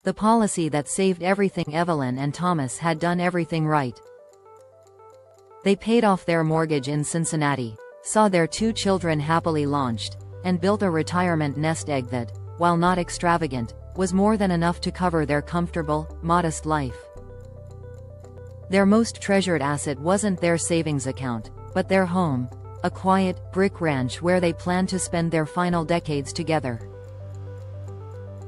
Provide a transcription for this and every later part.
The policy that saved everything. Evelyn and Thomas had done everything right. They paid off their mortgage in Cincinnati, saw their 2 children happily launched, and built a retirement nest egg that, while not extravagant, was more than enough to cover their comfortable, modest life. Their most treasured asset wasn't their savings account, but their home, a quiet, brick ranch where they planned to spend their final decades together.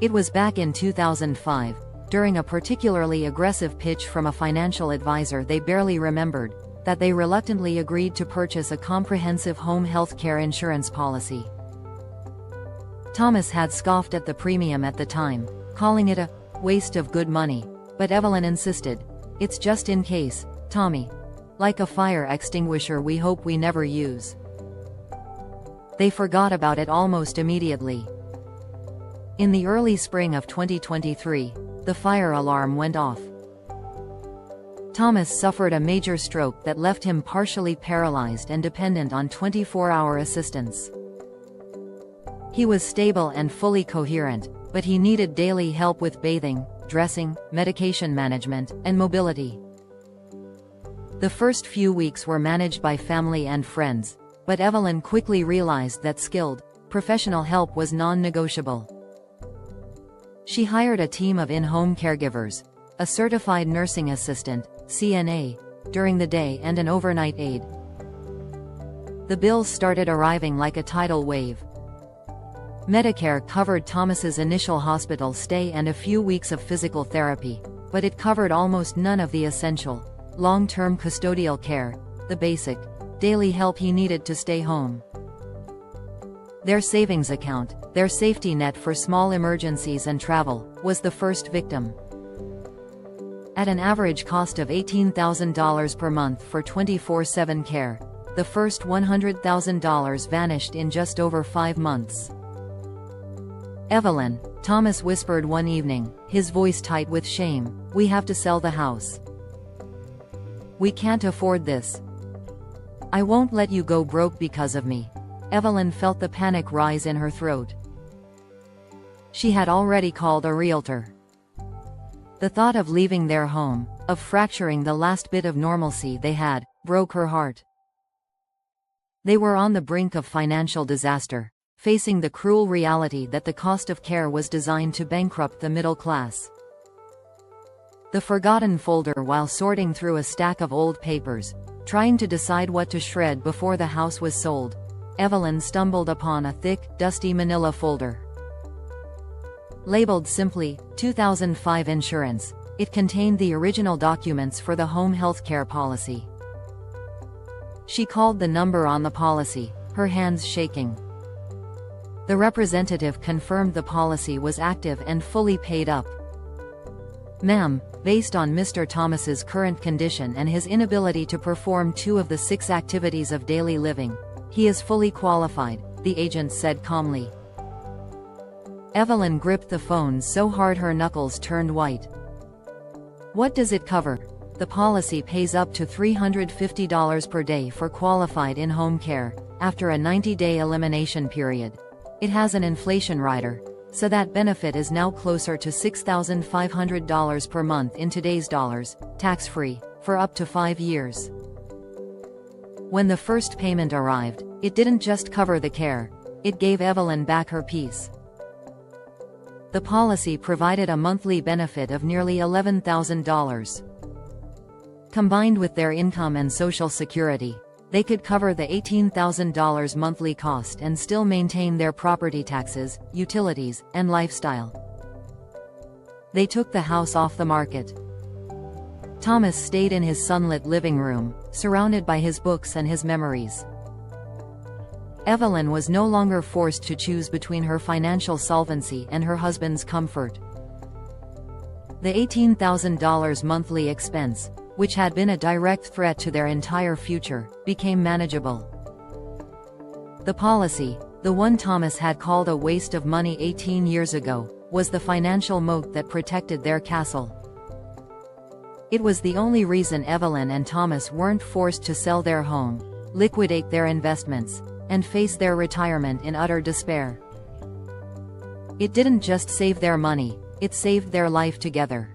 It was back in 2005, during a particularly aggressive pitch from a financial advisor they barely remembered, that they reluctantly agreed to purchase a comprehensive home health care insurance policy. Thomas had scoffed at the premium at the time, calling it a waste of good money, but Evelyn insisted, "It's just in case, Tommy. Like a fire extinguisher we hope we never use." They forgot about it almost immediately. In the early spring of 2023, the fire alarm went off. Thomas suffered a major stroke that left him partially paralyzed and dependent on 24-hour assistance. He was stable and fully coherent, but he needed daily help with bathing, dressing, medication management, and mobility. The first few weeks were managed by family and friends, but Evelyn quickly realized that skilled, professional help was non-negotiable. She hired a team of in-home caregivers, a certified nursing assistant, CNA, during the day and an overnight aide. The bills started arriving like a tidal wave. Medicare covered Thomas's initial hospital stay and a few weeks of physical therapy, but it covered almost none of the essential, long-term custodial care, the basic, daily help he needed to stay home. Their savings account, their safety net for small emergencies and travel, was the first victim. At an average cost of $18,000 per month for 24/7 care, the first $100,000 vanished in just over 5 months. "Evelyn," Thomas whispered one evening, his voice tight with shame, "we have to sell the house. We can't afford this. I won't let you go broke because of me." Evelyn felt the panic rise in her throat. She had already called a realtor. The thought of leaving their home, of fracturing the last bit of normalcy they had, broke her heart. They were on the brink of financial disaster, facing the cruel reality that the cost of care was designed to bankrupt the middle class. The forgotten folder. While sorting through a stack of old papers, trying to decide what to shred before the house was sold, Evelyn stumbled upon a thick, dusty manila folder. Labeled simply, 2005 insurance, it contained the original documents for the home health care policy. She called the number on the policy, her hands shaking. The representative confirmed the policy was active and fully paid up. "Ma'am, based on Mr. Thomas's current condition and his inability to perform 2 of the 6 activities of daily living, he is fully qualified," the agent said calmly. Evelyn gripped the phone so hard her knuckles turned white. "What does it cover?" "The policy pays up to $350 per day for qualified in-home care, after a 90-day elimination period. It has an inflation rider, so that benefit is now closer to $6,500 per month in today's dollars, tax-free, for up to 5 years. When the first payment arrived, it didn't just cover the care, it gave Evelyn back her peace. The policy provided a monthly benefit of nearly $11,000. Combined with their income and Social Security, they could cover the $18,000 monthly cost and still maintain their property taxes, utilities, and lifestyle. They took the house off the market. Thomas stayed in his sunlit living room, surrounded by his books and his memories. Evelyn was no longer forced to choose between her financial solvency and her husband's comfort. The $18,000 monthly expense, which had been a direct threat to their entire future, became manageable. The policy, the one Thomas had called a waste of money 18 years ago, was the financial moat that protected their castle. It was the only reason Evelyn and Thomas weren't forced to sell their home, liquidate their investments, and face their retirement in utter despair. It didn't just save their money, It saved their life together.